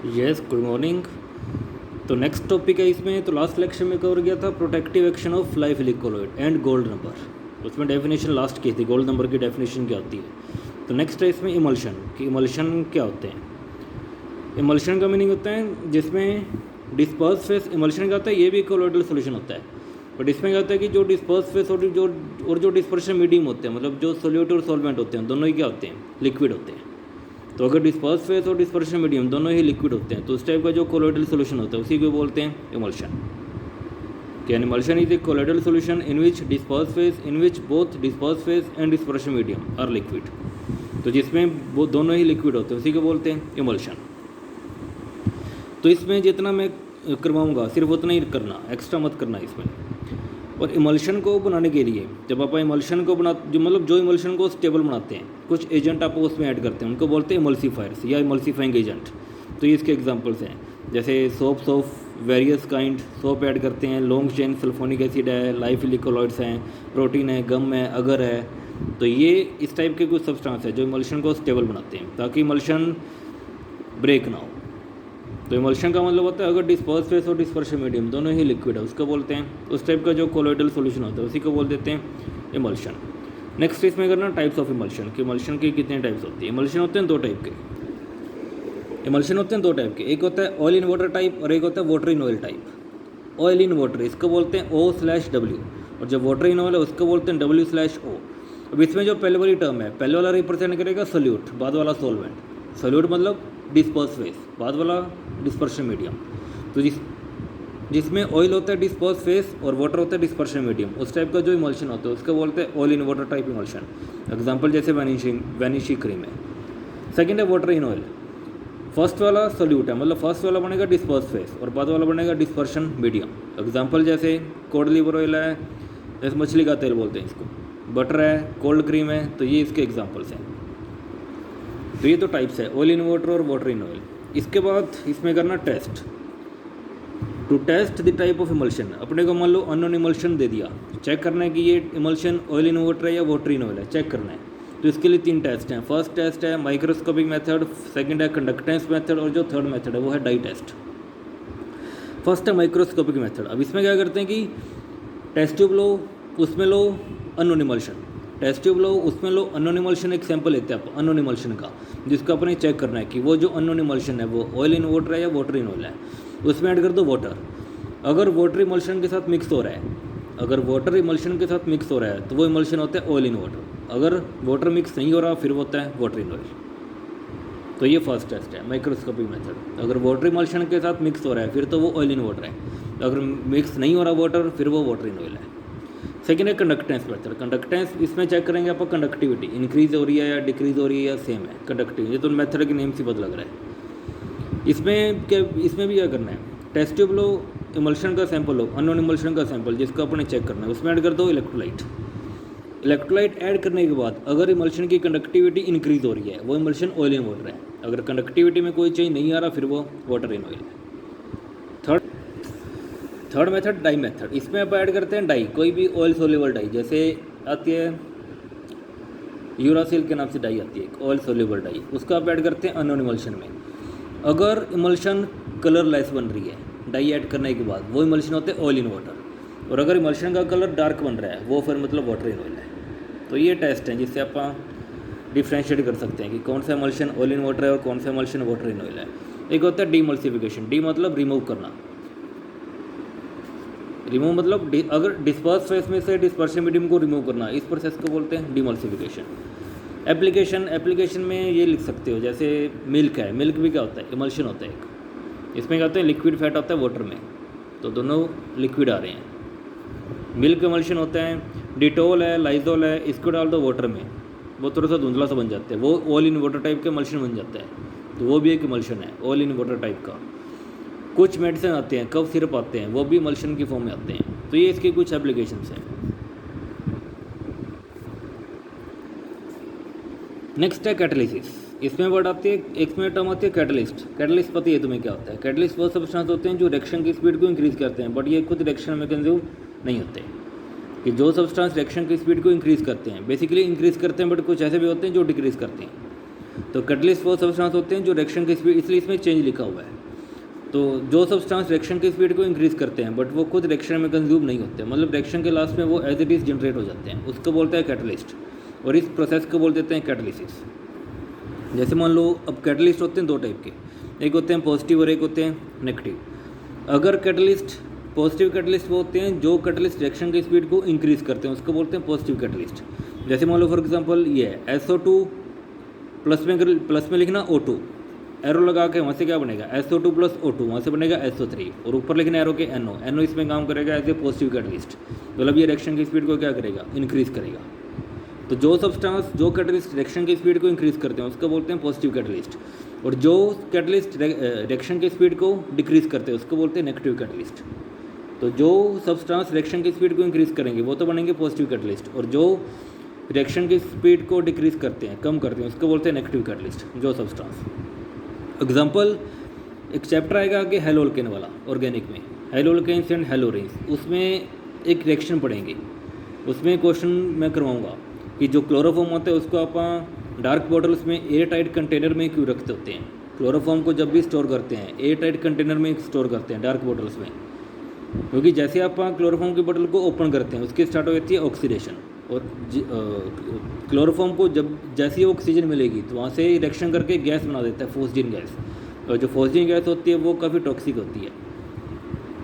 Yes, good morning. तो next topic है इसमें। तो लास्ट लेक्चर में कवर किया था protective action of lyophilic colloid and gold number. उसमें डेफिनेशन लास्ट की थी, गोल्ड नंबर की डेफिनेशन क्या होती है। तो नेक्स्ट है इसमें इमल्शन कि इमल्शन क्या होते हैं। इमल्शन का मीनिंग होता है जिसमें डिस्पर्स फेस, इमल्शन का होता है ये भी कोलोइडल सोल्यूशन होता है, बट इसमें क्या होता है कि जो डिस्पर्स फेस और जो डिस्पर्शन मीडियम होते हैं, मतलब जो सोल्यूट और सॉल्वेंट होते हैं, दोनों ही क्या होते हैं, लिक्विड होते हैं। तो अगर डिस्पर्स फेस और डिस्पर्शन मीडियम दोनों ही लिक्विड होते हैं तो उस टाइप का जो कोलोइडल सोल्यूशन होता है उसी को बोलते हैं emulsion. Can emulsion is a colloidal solution in which disperse phase, in which both disperse phase and dispersion medium are liquid. तो जिसमें वो दोनों ही लिक्विड होते हैं उसी को बोलते हैं इमल्शन। तो इसमें जितना मैं करवाऊँगा सिर्फ उतना ही करना, एक्स्ट्रा मत करना इसमें। और इमल्शन को बनाने के लिए जब आप इमल्शन को जो इमल्शन को स्टेबल बनाते हैं, कुछ एजेंट आप उसमें ऐड करते हैं, उनको बोलते हैं इमल्सीफायर्स या इमल्सीफाइंग एजेंट। तो ये इसके एग्जांपल्स हैं, जैसे soaps of various kind, soap add करते हैं, लॉन्ग चेन सल्फोनिक एसिड है, लाइफ इलिकोलॉइड्स हैं, प्रोटीन है, गम है, अगर है। तो ये इस टाइप के कुछ सब्सटेंस है जो इमल्शन को स्टेबल बनाते हैं ताकि इमल्शन ब्रेक ना हो। तो इमल्शन का मतलब होता है अगर डिस्पर्स फेस और डिस्पर्शन मीडियम दोनों ही लिक्विड है उसको बोलते हैं, उस टाइप का जो कोलोइडल सोल्यूशन होता है उसी को बोल देते हैं इमल्शन। नेक्स्ट इसमें करना टाइप्स ऑफ इमल्शन कि इमल्शन की कितने टाइप्स होती है। इमल्शन होते हैं दो टाइप के, एक होता है ऑयल इन वाटर टाइप और एक होता है water in oil type. Oil in water इसको बोलते हैं O/W, और जब वाटर इन ऑयल है उसको बोलते हैं W/O। अब इसमें जो पहले वाली टर्म है, पहले वाला रिप्रेजेंट करेगा सोल्यूट, बाद वाला सॉल्वेंट। सोल्यूट मतलब डिस्पर्स फेस, बाद वाला डिस्पर्शन मीडियम। तो जिसमें ऑयल होता है डिस्पर्स फेस और वाटर होता है डिस्पर्शन मीडियम, उस टाइप का जो इमल्शन होता है उसको बोलते हैं oil in water type emulsion. Example जैसे वैनिशी क्रीम है। सेकंड है वाटर इन ऑयल। फर्स्ट वाला सोल्यूट है, मतलब फर्स्ट वाला बनेगा डिस्पर्स फेस और बाद वाला बनेगा डिस्पर्शन मीडियम। एग्जांपल जैसे कोड लिवर ऑयल है, जैसे मछली का तेल बोलते हैं इसको, बटर है, कोल्ड क्रीम है। तो ये इसके एग्जांपल्स हैं। तो ये तो टाइप्स है, ऑयल इन वाटर और वाटर इन ऑयल। इसके बाद इसमें करना test. To test the type of emulsion, अपने को मान लो अननोन इमल्शन दे दिया, चेक करना है कि ये इमल्शन ऑयल इन वाटर है या वाटर इन ऑयल है, चेक करना है। तो इसके लिए 3 टेस्ट हैं। फर्स्ट टेस्ट है माइक्रोस्कोपिक मेथड, सेकंड है कंडक्टेंस मेथड और जो थर्ड मेथड है वो है डाई टेस्ट। फर्स्ट है माइक्रोस्कोपिक मेथड। अब इसमें क्या करते हैं कि टेस्ट ट्यूब लो, उसमें लो अननोन इमल्शन, टेस्ट ट्यूब लो उसमें लो अननोन इमल्शन, एक सैंपल लेते हैं आप अननोन इमल्शन का, जिसको अपने चेक करना है कि वो जो अननोन इमल्शन है वो ऑयल इन वाटर है या वाटर इन ऑयल है। उसमें ऐड कर दो वाटर। अगर वाटर इमल्शन के साथ मिक्स हो रहा है, अगर वाटर इमल्शन के साथ मिक्स हो रहा है तो वो इमल्शन होता है ऑयल इन वाटर। अगर वाटर मिक्स नहीं हो रहा फिर वो होता है वाटर इन ऑयल। तो ये फर्स्ट टेस्ट है माइक्रोस्कोपिक मेथड। अगर वाटर इमल्शन के साथ मिक्स हो रहा है फिर तो वो ऑयल इन वाटर है, अगर मिक्स नहीं हो रहा वाटर फिर वो वाटर इन ऑयल है। सेकेंड है कंडक्टेंस मेथड। कंडक्टेंस इसमें चेक करेंगे आप कंडक्टिविटी इंक्रीज हो रही है या डिक्रीज हो रही है या सेम है कंडक्टिविटी। ये तो मेथड के नेम से पता लग रहा है। इसमें भी क्या करना है, टेस्ट ट्यूब लो, इमल्शन का सैंपल लो, अननोन इमल्शन का सैंपल जिसको अपने चेक करना है, उसमें ऐड कर दो इलेक्ट्रोलाइट। इलेक्ट्रोलाइट ऐड करने के बाद अगर इमल्शन की कंडक्टिविटी इंक्रीज हो रही है वो इमल्शन ऑयल इन वाटर है, अगर कंडक्टिविटी में कोई चेंज नहीं आ रहा फिर वो वाटर इन ऑयल है। Third method dye method. इसमें आप ऐड करते हैं डाई, कोई भी ऑयल सोल्यूबल डाई, जैसे आती है यूरासिल के नाम से डाई आती है ऑयल सोल्यूबल डाई, उसको आप ऐड करते हैं अननोन इमल्शन में। अगर इमल्शन कलरलेस बन रही है डाई ऐड करने के बाद, वो इमल्शन होते हैं ऑयल इन वाटर। और अगर इमल्शन का कलर डार्क बन रहा है वो फिर मतलब वाटर इन ऑयल है। तो ये टेस्ट हैं जिससे आप डिफ्रेंशिएट कर सकते हैं कि कौन सा इमल्शन ऑयल इन वाटर है और कौन सा इमल्शन वाटर इन ऑयल है। एक होता है डीमल्सिफिकेशन, डी मतलब रिमूव करना, रिमूव मतलब अगर डिस्पर्स फेस में से डिस्पर्शन मीडियम को रिमूव करना, इस प्रोसेस को बोलते हैं डीमल्सिफिकेशन। एप्लीकेशन में ये लिख सकते हो, जैसे मिल्क है, मिल्क भी क्या होता है, इमल्शन होता है एक। इसमें क्या होता है, लिक्विड फैट होता है वाटर में, तो दोनों लिक्विड आ रहे हैं, मिल्क इमल्शन होता है। डिटोल है, लाइजोल है, इसको डाल दो वाटर में, वो थोड़ा सा धुंधला सा बन जाता है, वो ऑयल इन वाटर टाइप का इमल्शन बन जाता है, तो वो भी एक इमल्शन है ऑयल इन वाटर टाइप का। कुछ मेडिसिन आते हैं, कफ सिरप आते हैं, वो भी इमल्शन की फॉर्म में आते हैं। तो ये इसके कुछ एप्लीकेशंस हैं। नेक्स्ट है कैटलिसिस। इसमें वर्ड आती है, एक में टर्म आती है कैटलिस्ट। कैटलिस्ट पता है तुम्हें क्या होता है। कैटलिस्ट वो सब्सटेंस होते हैं जो रिएक्शन की स्पीड को इंक्रीज़ करते हैं, बट ये खुद रिएक्शन में कंज्यूम नहीं होते। कि जो सब्सटेंस रिएक्शन की स्पीड को इंक्रीज़ करते हैं, बेसिकली इंक्रीज़ करते हैं, बट कुछ ऐसे भी होते हैं जो डिक्रीज़ करते हैं। तो कैटलिस्ट वो सब्सटेंस होते हैं जो रिएक्शन की स्पीड, इसलिए इसमें चेंज लिखा हुआ है। तो जो सब्सटेंस रिएक्शन की स्पीड को इंक्रीज़ करते हैं बट वो खुद रिएक्शन में कंज्यूम नहीं होते, मतलब रिएक्शन के लास्ट में वो एज इट इज़ जनरेट हो जाते हैं, उसको बोलते हैं कैटलिस्ट। और इस प्रोसेस को बोल देते हैं कैटलिसिस। जैसे मान लो अब कैटलिस्ट होते हैं दो टाइप के, एक होते हैं पॉजिटिव और एक होते हैं नेगेटिव। अगर कैटलिस्ट पॉजिटिव कैटलिस्ट वो होते हैं जो कैटलिस्ट रिएक्शन की स्पीड को इंक्रीज़ करते हैं, उसको बोलते हैं पॉजिटिव कैटलिस्ट। जैसे मान लो फॉर एग्जांपल ये है SO2 प्लस में लिखना O2, एरो लगा के वहाँ से क्या बनेगा SO2 प्लस O2, वहाँ से बनेगा SO3, और ऊपर लिखना एरो के NO इसमें काम करेगा एज ए पॉजिटिव कैटलिस्ट, मतलब ये रिएक्शन की स्पीड को क्या करेगा, इंक्रीज़ करेगा। तो जो सब्सटेंस जो कैटलिस्ट रिएक्शन की स्पीड को इंक्रीज़ करते हैं उसको बोलते हैं पॉजिटिव कैटलिस्ट, और जो कैटलिस्ट रिएक्शन की स्पीड को डिक्रीज़ करते हैं उसको बोलते हैं नेगेटिव कैटलिस्ट। तो जो सब्सटेंस रिएक्शन की स्पीड को इंक्रीज़ करेंगे वो तो बनेंगे पॉजिटिव कैटलिस्ट, और जो रिएक्शन की स्पीड को डिक्रीज़ करते हैं, कम करते हैं, उसको बोलते हैं नेगेटिव कैटलिस्ट जो सब्सटेंस। एग्जाम्पल, एक चैप्टर आएगा आगे हेलोल्केन वाला ऑर्गेनिक में, हेलोल्केन्स एंड हेलोरिन्स, उसमें एक रिएक्शन पढ़ेंगे। उसमें क्वेश्चन मैं करवाऊँगा कि जो क्लोरोफॉर्म होता है उसको आप डार्क बॉटल्स में एयर टाइट कंटेनर में क्यों रखते होते हैं। क्लोरोफॉर्म को जब भी स्टोर करते हैं एयर टाइट कंटेनर में स्टोर करते हैं, डार्क बॉटल्स में, क्योंकि जैसे आप क्लोरोफॉर्म की बोतल को ओपन करते हैं उसकी स्टार्ट हो जाती है ऑक्सीडेशन, और क्लोरोफॉर्म को जब जैसी ऑक्सीजन मिलेगी तो वहाँ से रिएक्शन करके गैस बना देता है, फॉस्जीन गैस। और जो फॉस्जीन गैस होती है वो काफ़ी टॉक्सिक होती है।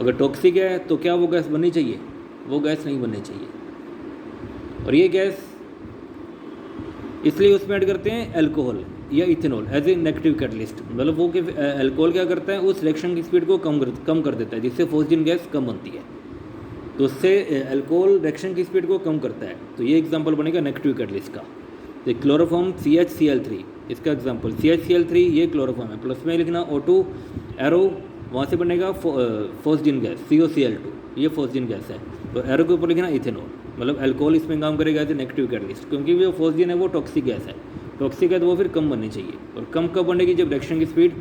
अगर टॉक्सिक है तो क्या वो गैस बननी चाहिए, वो गैस नहीं बननी चाहिए। और ये गैस इसलिए उसमें ऐड करते हैं अल्कोहल या ethanol as a negative catalyst, मतलब वो कि अल्कोहल क्या करता है, उस रिएक्शन की स्पीड को कम कर देता है, जिससे फॉस्जीन गैस कम बनती है। तो उससे अल्कोहल रिएक्शन की स्पीड को कम करता है। तो ये एग्जांपल बनेगा नेगेटिव कैटलिस्ट का। तो क्लोरोफॉर्म CHCl3, इसका एग्जांपल CHCl3 ये क्लोरोफॉर्म है, प्लस में लिखना O2 एरो, वहाँ से बनेगा फॉस्जीन गैस COCl2, ये फॉस्जीन गैस है। तो एरो के ऊपर लिखना इथेनॉल, मतलब अल्कोहल इसमें काम करेगा एज ए नेगेटिव कैटलिस्ट, क्योंकि वो फॉस्जीन है वो टॉक्सिक गैस है। टॉक्सिक है तो वो फिर कम बननी चाहिए, और कम कब बनेगी, जब रिएक्शन की स्पीड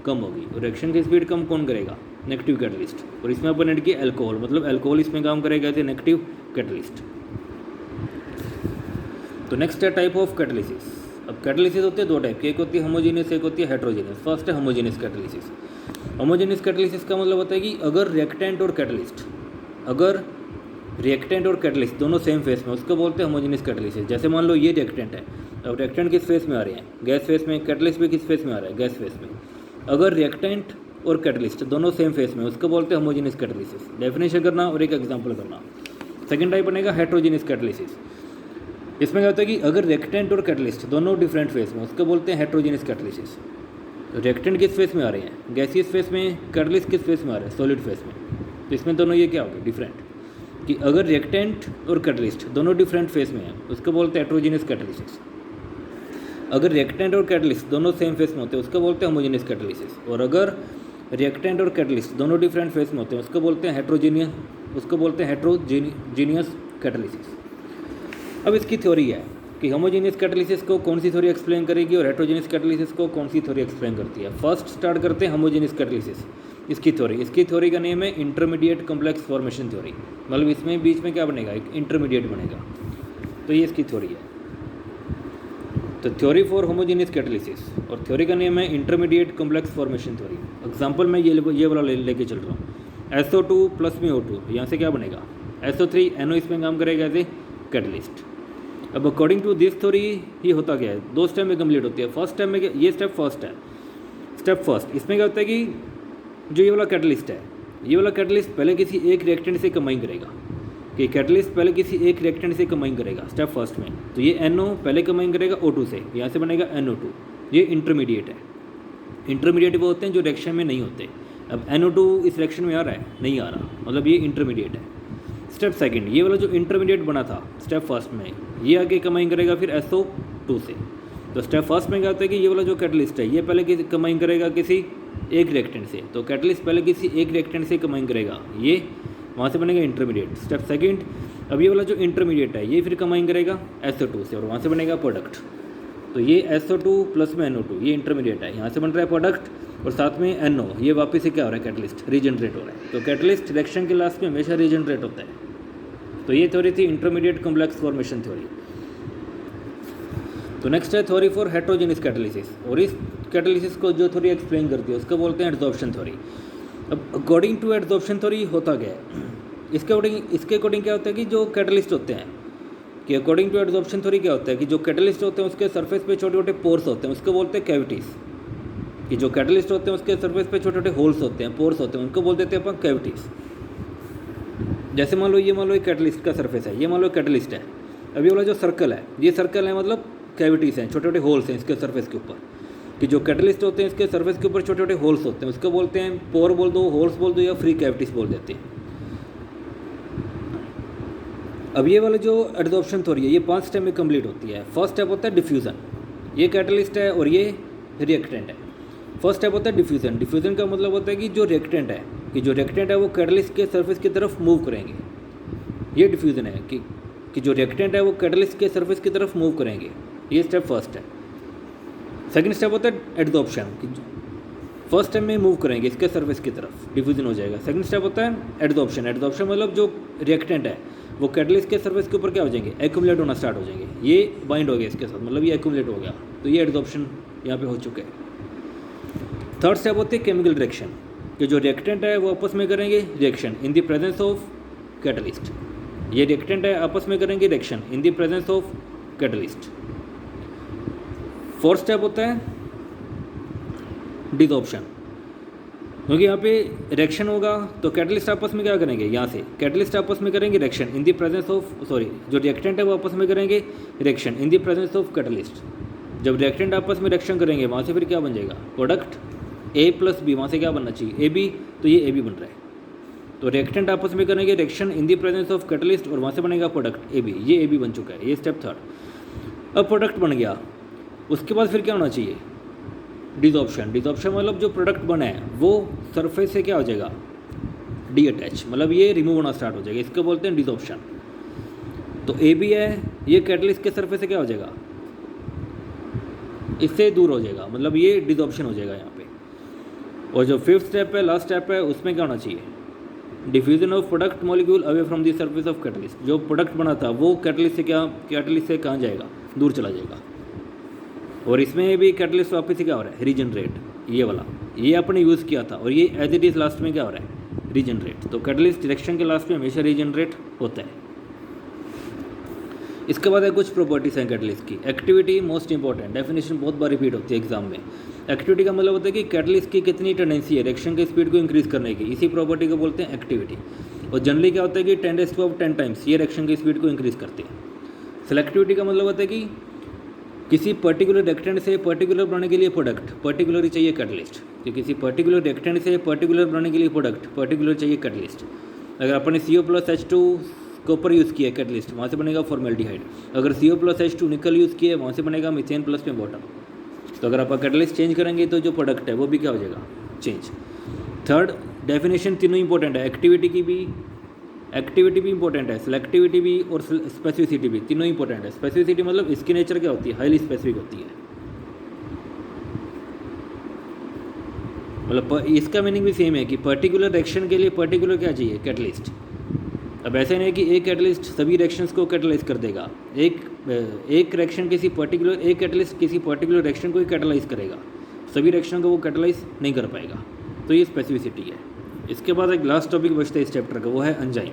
कम होगी। और रिएक्शन की स्पीड कम कौन करेगा, नेगेटिव कैटलिस्ट। और इसमें अपन ऐड किया अल्कोहल, मतलब अल्कोहल इसमें काम करेगा एज ए नेगेटिव कैटलिस्ट। तो नेक्स्ट है टाइप ऑफ कैटलिसिस। अब कैटलिसिस होते हैं दो टाइप की, एक होती है होमोजेनियस, एक होती है हेट्रोजेनियस। फर्स्ट है होमोजेनियस कैटलिसिस। होमोजेनियस कैटलिसिस का मतलब होता है कि अगर रिएक्टेंट और कैटलिस्ट दोनों सेम फेस में, उसको बोलते हैं होमोजेनियस कैटलिसिस। जैसे मान लो ये रिएक्टेंट है, अब रिएक्टेंट किस फेस में आ रहे हैं, गैस फेस में, कैटलिस्ट भी किस फेस में आ रहा है, गैस फेस में। अगर रिएक्टेंट और कैटलिस्ट दोनों सेम फेस में, उसको बोलते हैं होमोजेनियस कैटलिसिस। डेफिनेशन करना और एक एग्जांपल करना। सेकंड टाइप बनेगा हेट्रोजेनियस कैटलिसिस। इसमें क्या होता है कि अगर रिएक्टेंट और कैटलिस्ट दोनों डिफरेंट फेस में, उसको बोलते हैं हेट्रोजेनियस कैटलिसिस। रिएक्टेंट किस फेस में आ रहे हैं, गैसियस फेस में, कैटलिस्ट किस फेस में आ रहे हैं, सॉलिड फेस में। तो इसमें दोनों ये क्या हो गए, डिफरेंट। कि अगर रिएक्टेंट और कैटलिस्ट दोनों डिफरेंट फेस में है, उसको बोलते हैं हेट्रोजेनियस कैटलिसिस। अगर रिएक्टेंट और कैटलिस्ट दोनों सेम फेस में होते हैं, उसको बोलते हैं होमोजेनियस कैटलिसिस। और अगर रिएक्टेंट और कैटलिस्ट दोनों डिफरेंट फेस में होते हैं, उसको बोलते हैं हेट्रोजीनियस कैटलिसिस। अब इसकी थ्योरी है कि होमोजेनियस कैटलिसिस को कौन सी थ्योरी एक्सप्लेन करेगी और हेट्रोजेनियस कैटलिसिस को कौन सी थ्योरी एक्सप्लेन करती है। फर्स्ट स्टार्ट करते हैं होमोजेनियस कैटलिसिस, इसकी थ्योरी का नेम है इंटरमीडिएट कॉम्प्लेक्स फॉर्मेशन थ्योरी। मतलब इसमें बीच में क्या बनेगा, एक इंटरमीडिएट बनेगा। तो ये इसकी थ्योरी है। तो थ्योरी फॉर होमोजेनियस कैटलिसिस, और थ्योरी का नेम है intermediate complex formation theory. Example मैं ये वाला लेके चल रहा हूँ। SO2 प्लस में O2, यहाँ से क्या बनेगा, SO3 NO इसमें काम करेगा एज ए कैटलिस्ट। अब अकॉर्डिंग टू दिस थ्योरी ये होता क्या है, दो स्टेप में कंप्लीट होती है। फर्स्ट स्टेप में ये स्टेप फर्स्ट है, स्टेप फर्स्ट। इसमें क्या होता है कि जो ये वाला कैटलिस्ट है, ये वाला कैटलिस्ट पहले किसी एक रिएक्टेंट से कंबाइन करेगा, कि कैटलिस्ट पहले किसी एक रिएक्टेंट से कंबाइन करेगा स्टेप फर्स्ट में। तो ये NO पहले कंबाइन करेगा O2 से, यहाँ से बनेगा NO2। ये इंटरमीडिएट है। इंटरमीडिएट वो होते हैं जो रिएक्शन में नहीं होते। अब NO2 इस रिएक्शन में आ रहा है, नहीं आ रहा, मतलब ये इंटरमीडिएट है। स्टेप सेकंड, ये वाला जो इंटरमीडिएट बना था स्टेप फर्स्ट में, ये आगे कंबाइन करेगा फिर SO2 से। तो स्टेप फर्स्ट में क्या होता है कि ये वाला जो कैटलिस्ट है, ये पहले कंबाइन करेगा किसी एक रिएक्टेंट से। तो कैटलिस्ट पहले किसी एक रिएक्टेंट से कंबाइन करेगा, ये वहाँ से बनेगा इंटरमीडिएट। स्टेप सेकंड, अब ये वाला जो इंटरमीडिएट है, ये फिर कंबाइन करेगा SO2 से, और वहाँ से बनेगा प्रोडक्ट। तो ये SO2 प्लस में NO2, ये इंटरमीडिएट है, यहाँ से बन रहा है प्रोडक्ट, और साथ में NO, ये वापस से क्या हो रहा है, कैटलिस्ट रीजनरेट हो रहा है। तो कैटलिस्ट रिएक्शन के लास्ट में हमेशा रीजनरेट होता है। तो ये थ्योरी थी इंटरमीडिएट कॉम्प्लेक्स फॉर्मेशन थ्योरी। तो नेक्स्ट है थ्योरी फॉर हेट्रोजेनियस कैटालिसिस, और इस कैटालिसिस को जो थ्योरी एक्सप्लेन करती है उसको बोलते हैं एडजॉर्प्शन थ्योरी। अब अकॉर्डिंग टू एडजॉर्प्शन थ्योरी होता क्या है, इसके अकॉर्डिंग क्या होता है कि जो कैटलिस्ट होते हैं, कि अकॉर्डिंग टू एडजॉर्प्शन थ्योरी क्या होता है कि जो कैटलिस्ट होते हैं उसके सरफेस पे छोटे छोटे पोर्स होते हैं, उसको बोलते हैं कैविटीज़। कि जो कैटलिस्ट होते हैं उसके सरफेस पे छोटे छोटे होल्स होते हैं, पोर्स होते हैं, उनको बोल देते हैं अपन कैविटीज़। जैसे मान लो एक कैटलिस्ट का सरफेस है, ये मान लो कैटलिस्ट है। अभी वाला जो सर्कल है, ये सर्कल है मतलब कैविटीज़ हैं, छोटे छोटे होल्स हैं इसके सरफेस के ऊपर। कि जो कैटलिस्ट होते हैं इसके सरफेस के ऊपर छोटे छोटे होल्स होते हैं, उसको बोलते हैं पोर बोल दो, होल्स बोल दो, या फ्री कैविटीज़ बोल देते हैं। अब ये वाला जो एडजॉर्प्शन थ्योरी है ये 5 स्टेप में कंप्लीट होती है। फर्स्ट स्टेप होता है डिफ्यूज़न, ये कैटलिस्ट है और ये रिएक्टेंट है। फर्स्ट स्टेप होता है डिफ्यूज़न। डिफ्यूज़न का मतलब होता है कि जो रिएक्टेंट है वो कैटलिस्ट के सरफेस की तरफ मूव करेंगे, ये डिफ्यूज़न है कि जो रिएक्टेंट है वो कैटलिस्ट के सरफेस की तरफ मूव करेंगे, ये स्टेप फर्स्ट है। सेकंड स्टेप होता है एडजॉर्प्शन, कि फर्स्ट स्टेप में मूव करेंगे इसके सरफेस की तरफ, डिफ्यूजन हो जाएगा। सेकंड स्टेप होता है एडजॉर्प्शन मतलब जो रिएक्टेंट है वो कैटलिस्ट के सरफेस के ऊपर क्या हो जाएंगे, एक्यूमुलेट होना स्टार्ट हो जाएंगे, ये बाइंड हो गया इसके साथ, मतलब ये एक्यूमुलेट हो गया, तो ये एडजॉर्प्शन यहाँ पे हो चुका है। थर्ड स्टेप होती है केमिकल रिएक्शन, कि जो रिएक्टेंट है वो आपस में करेंगे reaction in the presence of catalyst. ये रिएक्टेंट है आपस में करेंगे reaction in the presence of catalyst. Fourth step होता है डिसॉर्प्शन, क्योंकि यहाँ पे रिएक्शन होगा तो कैटलिस्ट आपस में क्या करेंगे, यहाँ से कैटलिस्ट आपस में करेंगे reaction in the presence of जो रिएक्टेंट है वो आपस में करेंगे reaction in the presence of catalyst. जब रिएक्टेंट आपस में रिएक्शन करेंगे वहाँ से फिर क्या बन जाएगा, प्रोडक्ट A+B, वहाँ से क्या बनना चाहिए AB, तो ये AB बन रहा है। तो रिएक्टेंट आपस में करेंगे reaction in the presence of catalyst और वहाँ से बनेगा प्रोडक्ट AB, ये AB बन चुका है, ये स्टेप थर्ड। अब प्रोडक्ट बन गया, उसके बाद फिर क्या होना चाहिए, डिसॉर्प्शन। डिसॉर्प्शन मतलब जो प्रोडक्ट बना है वो सरफेस से क्या हो जाएगा, डीअटैच, मतलब ये रिमूव होना स्टार्ट हो जाएगा, इसको बोलते हैं डिसॉर्प्शन। तो AB है, ये कैटलिस्ट के सरफेस से क्या हो जाएगा, इससे दूर हो जाएगा, मतलब ये डिसॉर्प्शन हो जाएगा यहाँ पे। और जो फिफ्थ स्टेप है, लास्ट स्टेप है, उसमें क्या होना चाहिए, diffusion of product molecule away from the surface of catalyst. जो प्रोडक्ट बना था वो कैटलिस्ट से कहाँ जाएगा, दूर चला जाएगा। और इसमें भी कैटलिस्ट वापस से क्या हो रहा है, रीजनरेट, ये वाला ये आपने यूज़ किया था, और ये एज इट इज़ लास्ट में क्या हो रहा है, रीजनरेट। तो कैटलिस्ट रिएक्शन के लास्ट में हमेशा रीजनरेट होता है। इसके बाद है कुछ प्रॉपर्टीज़ हैं कैटलिस्ट की। एक्टिविटी मोस्ट इंपॉर्टेंट, डेफिनेशन बहुत बार रिपीट होती है एग्जाम में। एक्टिविटी का मतलब होता है कि कैटलिस्ट की कितनी टेंडेंसी है रिएक्शन की स्पीड को इंक्रीज़ करने की, इसी प्रॉपर्टी को बोलते हैं एक्टिविटी। और जनरली क्या होता है कि 10⁻10 टाइम्स ये रिएक्शन की स्पीड को इंक्रीज़ करती है। सेलेक्टिविटी का मतलब होता है कि किसी पर्टिकुलर रिएक्टेंट से पर्टिकुलर बनाने के लिए प्रोडक्ट पर्टिकुलर ही चाहिए कैटलिस्ट, कि किसी पर्टिकुलर रिएक्टेंट से पर्टिकुलर बनाने के लिए प्रोडक्ट पर्टिकुलर चाहिए कैटलिस्ट। अगर अपने CO+H2 कॉपर यूज़ किया है कैटलिस्ट, वहाँ से बनेगा फॉर्मेल्डिहाइड। अगर CO+H2 निकल यूज़ किया है वहाँ से बनेगा मीथेन प्लस में वाटर। तो अगर आप कैटलिस्ट चेंज करेंगे तो जो प्रोडक्ट है वो भी क्या हो जाएगा, चेंज। थर्ड डेफिनेशन तीनों इंपॉर्टेंट है, एक्टिविटी भी इंपॉर्टेंट है, सेलेक्टिविटी भी और स्पेसिफिसिटी भी, तीनों इंपॉर्टेंट है। स्पेसिफिसिटी मतलब इसकी नेचर क्या होती है, हाईली स्पेसिफिक होती है, मतलब इसका मीनिंग भी सेम है कि पर्टिकुलर रिएक्शन के लिए पर्टिकुलर क्या चाहिए, कैटलिस्ट। अब ऐसा नहीं है कि एक कैटलिस्ट सभी रिएक्शंस को कैटलाइज कर देगा, एक रिएक्शन एक कैटलिस्ट किसी पर्टिकुलर रिएक्शन को ही कैटलाइज करेगा, सभी रिएक्शन को वो कैटलाइज नहीं कर पाएगा। तो ये स्पेसिफिसिटी है। इसके बाद एक लास्ट टॉपिक बचता है इस चैप्टर का, वो है एंजाइम।